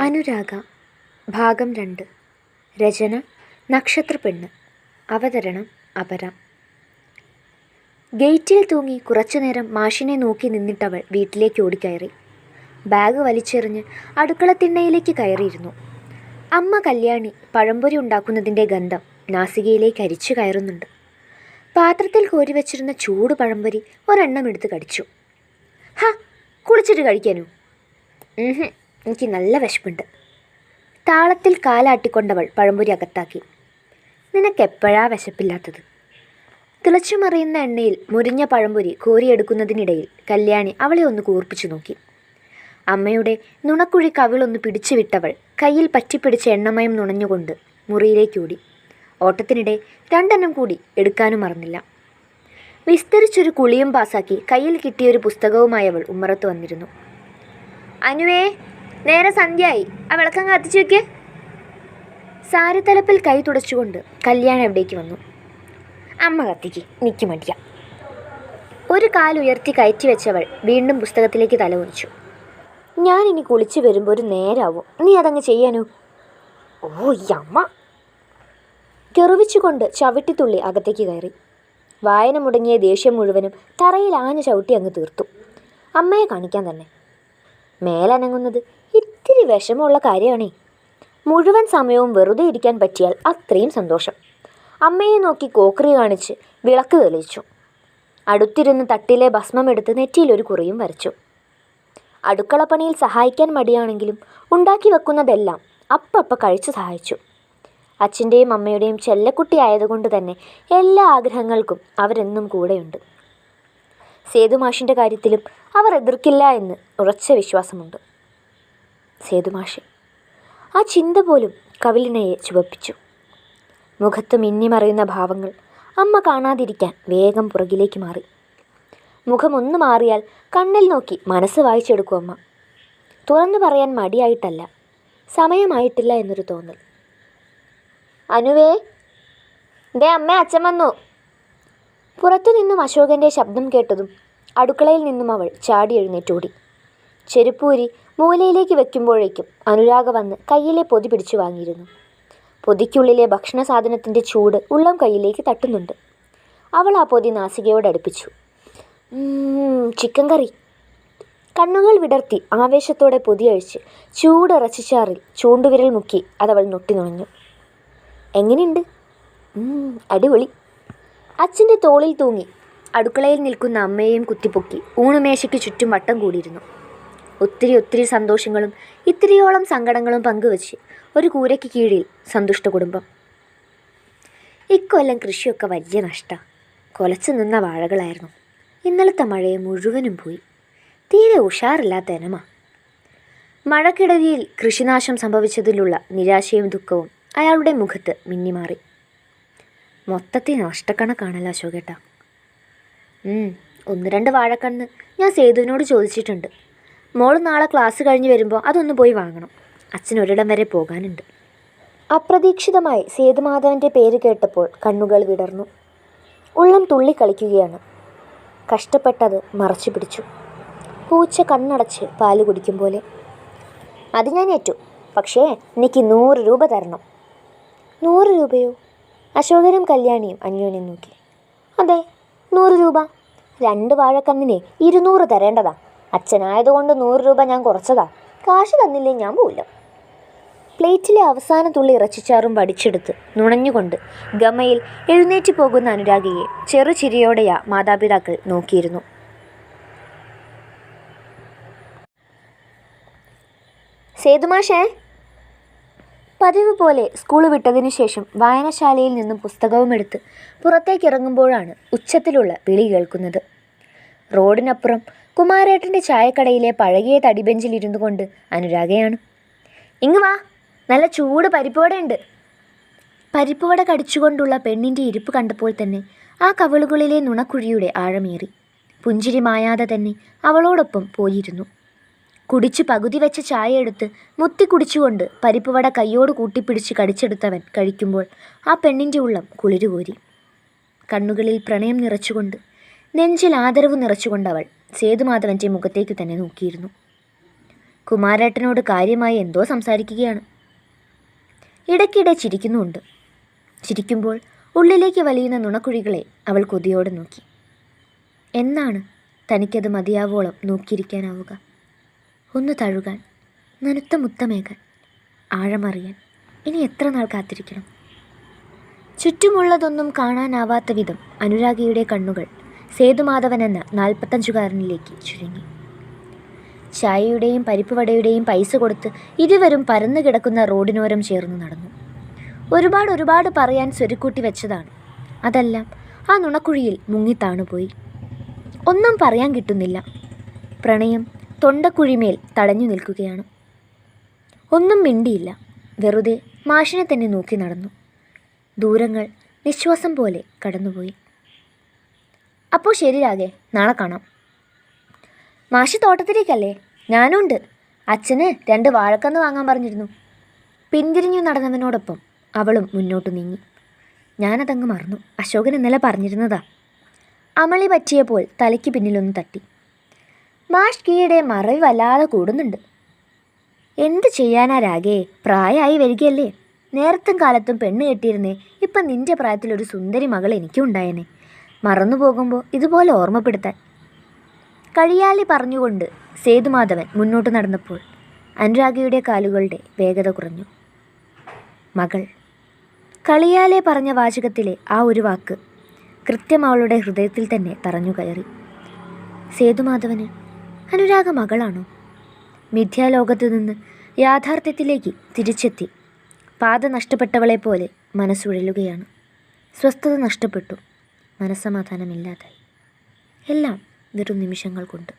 അനുരാഗ ഭാഗം 2. രചന നക്ഷത്രപ്പെണ്ണ്. അവതരണം അപര. ഗേറ്റിൽ തൂങ്ങി കുറച്ചുനേരം മാഷിനെ നോക്കി നിന്നിട്ടവൾ വീട്ടിലേക്ക് ഓടിക്കയറി. ബാഗ് വലിച്ചെറിഞ്ഞ് അടുക്കളത്തിണ്ണയിലേക്ക് കയറിയിരുന്നു. അമ്മ കല്യാണി പഴംപൊരി ഉണ്ടാക്കുന്നതിൻ്റെ ഗന്ധം നാസികയിലേക്ക് അരിച്ചു കയറുന്നുണ്ട്. പാത്രത്തിൽ കോരി വച്ചിരുന്ന ചൂട് പഴംപൊരി ഒരെണ്ണം എടുത്ത് കടിച്ചു. ഹാ, കുളിച്ചിട്ട് കഴിക്കാനോ? എനിക്ക് നല്ല വിശപ്പുണ്ട്. താളത്തിൽ കാലാട്ടിക്കൊണ്ടവൾ പഴംപൊരി അകത്താക്കി. നിനക്കെപ്പോഴാ വിശപ്പില്ലാത്തത്? തിളച്ചുമറിയുന്ന എണ്ണയിൽ മുരിഞ്ഞ പഴംപൊരി കോരിയെടുക്കുന്നതിനിടയിൽ കല്യാണി അവളെ ഒന്ന് കൂർപ്പിച്ചു നോക്കി. അമ്മയുടെ നുണക്കുഴി കവിളൊന്ന് പിടിച്ചു വിട്ടവൾ കയ്യിൽ പറ്റിപ്പിടിച്ച എണ്ണമയം നുണഞ്ഞുകൊണ്ട് മുറിയിലേക്കോടി. ഓട്ടത്തിനിടെ 2 കൂടി എടുക്കാനും മറന്നില്ല. വിസ്തരിച്ചൊരു കുളിയും പാസാക്കി കയ്യിൽ കിട്ടിയൊരു പുസ്തകവുമായി അവൾ ഉമ്മറത്ത് വന്നിരുന്നു. അനുവേ, നേരെ സന്ധ്യയായി, ആ വിളക്കം കത്തിച്ചു വയ്ക്ക്. സാരിത്തലപ്പിൽ കൈ തുടച്ചുകൊണ്ട് കല്യാണം എവിടേക്ക് വന്നു. അമ്മ കത്തിക്ക്, എനിക്ക് മടിയ. ഒരു കാലുയർത്തി കയറ്റി വെച്ചവൾ വീണ്ടും പുസ്തകത്തിലേക്ക് തല കുനിച്ചു. ഞാനിനി കുളിച്ച് വരുമ്പോൾ ഒരു നേരാവും, നീ അതങ്ങ് ചെയ്യാനോ? ഓ ഈ അമ്മ! കെറുവിച്ചുകൊണ്ട് ചവിട്ടിത്തുള്ളി അകത്തേക്ക് കയറി. വായന മുടങ്ങിയ ദേഷ്യം മുഴുവനും തറയിൽ ആഞ്ഞ ചവിട്ടി അങ്ങ് തീർത്തു. അമ്മയെ കാണിക്കാൻ തന്നെ. മേലനങ്ങുന്നത് ഇത്തിരി വിഷമമുള്ള കാര്യമാണേ. മുഴുവൻ സമയവും വെറുതെ ഇരിക്കാൻ പറ്റിയാൽ അത്രയും സന്തോഷം. അമ്മയെ നോക്കി കോക്കറി കാണിച്ച് വിളക്ക് തെളിയിച്ചു. അടുത്തിരുന്ന് തട്ടിലെ ഭസ്മമെടുത്ത് നെറ്റിയിലൊരു കുറിയും വരച്ചു. അടുക്കളപ്പണിയിൽ സഹായിക്കാൻ മടിയാണെങ്കിലും ഉണ്ടാക്കി വെക്കുന്നതെല്ലാം അപ്പ കഴിച്ച് സഹായിച്ചു. അച്ഛൻ്റെയും അമ്മയുടെയും ചെല്ലക്കുട്ടി ആയതുകൊണ്ട് തന്നെ എല്ലാ ആഗ്രഹങ്ങൾക്കും അവരെന്നും കൂടെയുണ്ട്. സേതുമാഷിൻ്റെ കാര്യത്തിലും അവർ എതിർക്കില്ല എന്ന് ഉറച്ച വിശ്വാസമുണ്ട്. സേതുമാഷ്, ആ ചിന്ത പോലും കവിളിണയെ ചുവപ്പിച്ചു. മുഖത്ത് മിന്നിമറയുന്ന ഭാവങ്ങൾ അമ്മ കാണാതിരിക്കാൻ വേഗം പുറകിലേക്ക് മാറി. മുഖമൊന്നു മാറിയാൽ കണ്ണിൽ നോക്കി മനസ്സ് വായിച്ചെടുക്കും അമ്മ. തുറന്നു പറയാൻ മടിയായിട്ടല്ല, സമയമായിട്ടില്ല എന്നൊരു തോന്നൽ. അനുവേ, ദേ അമ്മ, അച്ഛൻ വന്നു. പുറത്തു നിന്നും അശോകൻ്റെ ശബ്ദം കേട്ടതും അടുക്കളയിൽ നിന്നും അവൾ ചാടി എഴുന്നേറ്റോടി. ചെരുപ്പൂരി മൂലയിലേക്ക് വെക്കുമ്പോഴേക്കും അനുരാഗ വന്ന് കയ്യിലെ പൊതി പിടിച്ചു വാങ്ങിയിരുന്നു. പൊതിക്കുള്ളിലെ ഭക്ഷണ സാധനത്തിൻ്റെ ചൂട് ഉള്ളം കയ്യിലേക്ക് തട്ടുന്നുണ്ട്. അവൾ ആ പൊതി നാസികയോടടുപ്പിച്ചു. ചിക്കൻ കറി. കണ്ണുകൾ വിടർത്തി ആവേശത്തോടെ പൊതിയഴിച്ച് ചൂടിറച്ചിച്ചാറിൽ ചൂണ്ടുവിരൽ മുക്കി അതവൾ നൊട്ടി നുണഞ്ഞു. എങ്ങനെയുണ്ട്? അടിപൊളി. അച്ഛൻ്റെ തോളിൽ തൂങ്ങി അടുക്കളയിൽ നിൽക്കുന്ന അമ്മയെയും കുത്തിപ്പൊക്കി ഊണുമേശയ്ക്ക് ചുറ്റും വട്ടം കൂടിയിരുന്നു. ഒത്തിരി സന്തോഷങ്ങളും ഇത്തിരിയോളം സങ്കടങ്ങളും പങ്കുവച്ച് ഒരു കൂരയ്ക്ക് കീഴിൽ സന്തുഷ്ട കുടുംബം. ഇക്കൊല്ലം കൃഷിയൊക്കെ വലിയ നഷ്ടം. കൊലച്ചു നിന്ന വാഴകളായിരുന്നു. ഇന്നലത്തെ മഴയെ മുഴുവനും പോയി. തീരെ ഉഷാറില്ലാത്ത ഇനമാ. മഴക്കെടുതിയിൽ കൃഷിനാശം സംഭവിച്ചതിലുള്ള നിരാശയും ദുഃഖവും അയാളുടെ മുഖത്ത് മിന്നിമാറി. മൊത്തത്തിൽ നഷ്ടക്കണക്കാണല്ലോ അശോകേട്ടാ. 1-2 വാഴക്കണ്ണ് ഞാൻ സേതുവിനോട് ചോദിച്ചിട്ടുണ്ട്. മോള് നാളെ ക്ലാസ് കഴിഞ്ഞ് വരുമ്പോൾ അതൊന്ന് പോയി വാങ്ങണം. അച്ഛൻ ഒരിടം വരെ പോകാനുണ്ട്. അപ്രതീക്ഷിതമായി സേതുമാധവൻ്റെ പേര് കേട്ടപ്പോൾ കണ്ണുകൾ വിടർന്നു. ഉള്ളം തുള്ളിക്കളിക്കുകയാണ്. കഷ്ടപ്പെട്ടത് മറച്ചു പിടിച്ചു. പൂച്ച കണ്ണടച്ച് പാല് കുടിക്കും പോലെ. അത് ഞാൻ ഏറ്റു, പക്ഷേ എനിക്ക് 100 രൂപ തരണം. 100 രൂപയോ? അശോകനും കല്യാണിയും അന്യോന്യം നോക്കി. അതെ, 100 രൂപ. 2 വാഴക്കന്നിന് 200 തരേണ്ടതാ. അച്ഛനായതുകൊണ്ട് 100 രൂപ ഞാൻ കുറച്ചതാ. കാശ് തന്നില്ലേ ഞാൻ പോവില്ല. പ്ലേറ്റിലെ അവസാന തുള്ളി ഇറച്ചിച്ചാറും വടിച്ചെടുത്ത് നുണഞ്ഞുകൊണ്ട് ഗമയിൽ എഴുന്നേറ്റ് പോകുന്ന അനുരാഗയെ ചെറുചിരിയോടെയാ മാതാപിതാക്കൾ നോക്കിയിരുന്നു. സേതുമാഷേ. പതിവ് പോലെ സ്കൂൾ വിട്ടതിനു ശേഷം വായനശാലയിൽ നിന്നും പുസ്തകവും എടുത്ത് പുറത്തേക്കിറങ്ങുമ്പോഴാണ് ഉച്ചത്തിലുള്ള വിളി കേൾക്കുന്നത്. റോഡിനപ്പുറം കുമാരേട്ടൻ്റെ ചായക്കടയിലെ പഴകിയ തടിബെഞ്ചിലിരുന്നു കൊണ്ട് അനുരാഗയാണ്. ഇങ്ങ് വാ, നല്ല ചൂട് പരിപ്പുവടയുണ്ട്. പരിപ്പുവട കടിച്ചുകൊണ്ടുള്ള പെണ്ണിൻ്റെ ഇരിപ്പ് കണ്ടപ്പോൾ തന്നെ ആ കവിളുകളിലെ നുണക്കുഴിയുടെ ആഴമേറി. പുഞ്ചിരി മായാതെ തന്നെ അവളോടൊപ്പം പോയിരുന്നു. കുടിച്ചു പകുതി വെച്ച ചായ എടുത്ത് മുത്തി കുടിച്ചുകൊണ്ട് പരിപ്പുവട കയ്യോട് കൂട്ടിപ്പിടിച്ച് കടിച്ചെടുത്തവൻ കഴിക്കുമ്പോൾ ആ പെണ്ണിൻ്റെ ഉള്ളം കുളിരുകോരി. കണ്ണുകളിൽ പ്രണയം നിറച്ചുകൊണ്ട് നെഞ്ചിൽ ആദരവ് നിറച്ചുകൊണ്ടവൾ സേതുമാധവൻ്റെ മുഖത്തേക്ക് തന്നെ നോക്കിയിരുന്നു. കുമാരേട്ടനോട് കാര്യമായി എന്തോ സംസാരിക്കുകയാണ്. ഇടയ്ക്കിടെ ചിരിക്കുന്നുമുണ്ട്. ചിരിക്കുമ്പോൾ ഉള്ളിലേക്ക് വലിയുന്ന നുണക്കുഴികളെ അവൾ കൊതിയോടെ നോക്കി. എന്നാണ് തനിക്കത് മതിയാവോളം നോക്കിയിരിക്കാനാവുക? ഒന്ന് തഴുകാൻ, നനുത്ത മുത്തമേകാൻ, ആഴമറിയാൻ ഇനി എത്ര നാൾ കാത്തിരിക്കണം? ചുറ്റുമുള്ളതൊന്നും കാണാനാവാത്ത വിധം അനുരാഗിയുടെ കണ്ണുകൾ സേതുമാധവൻ എന്ന 45-കാരനിലേക്ക് ചുരുങ്ങി. ചായയുടെയും പരിപ്പുവടയുടെയും പൈസ കൊടുത്ത് ഇരുവരും പരന്നു കിടക്കുന്ന റോഡിനോരം ചേർന്ന് നടന്നു. ഒരുപാട് പറയാൻ സ്വരുക്കൂട്ടി വെച്ചതാണ്. അതെല്ലാം ആ നുണക്കുഴിയിൽ മുങ്ങിത്താണുപോയി. ഒന്നും പറയാൻ കിട്ടുന്നില്ല. പ്രണയം തൊണ്ടക്കുഴിമേൽ തടഞ്ഞു നിൽക്കുകയാണ്. ഒന്നും മിണ്ടിയില്ല. വെറുതെ മാഷിനെ തന്നെ നോക്കി നടന്നു. ദൂരങ്ങൾ നിശ്വാസം പോലെ കടന്നുപോയി. അപ്പോൾ ശരി രാഗേ, നാളെ കാണാം. മാഷി തോട്ടത്തിലേക്കല്ലേ? ഞാനുണ്ട്. അച്ഛന് 2 വാഴക്കന്ന് വാങ്ങാൻ പറഞ്ഞിരുന്നു. പിന്തിരിഞ്ഞു നടന്നവനോടൊപ്പം അവളും മുന്നോട്ട് നീങ്ങി. ഞാനതങ്ങ് മറന്നു. അശോകൻ ഇന്നലെ പറഞ്ഞിരുന്നതാ. അമളി പറ്റിയപ്പോൾ തലയ്ക്ക് പിന്നിലൊന്ന് തട്ടി. മാഷ് കീയുടെ മറവി വല്ലാതെ കൂടുന്നുണ്ട്. എന്ത് ചെയ്യാനാ രാഗേ, പ്രായമായി വരികയല്ലേ. നേരത്തും കാലത്തും പെണ്ണ് കെട്ടിയിരുന്നേ ഇപ്പം നിൻ്റെ പ്രായത്തിലൊരു സുന്ദരി മകൾ എനിക്കും ഉണ്ടായേനെ. മറന്നു പോകുമ്പോൾ ഇതുപോലെ ഓർമ്മപ്പെടുത്താൻ. കഴിയാലി പറഞ്ഞുകൊണ്ട് സേതുമാധവൻ മുന്നോട്ട് നടന്നപ്പോൾ അനുരാഗയുടെ കാലുകളുടെ വേഗത കുറഞ്ഞു. മകൾ. കളിയാലെ പറഞ്ഞ വാചകത്തിലെ ആ ഒരു വാക്ക് കൃത്യം അവളുടെ ഹൃദയത്തിൽ തന്നെ തറഞ്ഞു കയറി. സേതുമാധവന് അനുരാഗ മകളാണോ? മിഥ്യാലോകത്ത് നിന്ന് യാഥാർത്ഥ്യത്തിലേക്ക് തിരിച്ചെത്തി പാത നഷ്ടപ്പെട്ടവളെപ്പോലെ മനസ്സുഴലുകയാണ്. സ്വസ്ഥത നഷ്ടപ്പെട്ടു. മനസ്സമാധാനമില്ലാതായി. എല്ലാം വെറും നിമിഷങ്ങൾ കൊണ്ട്.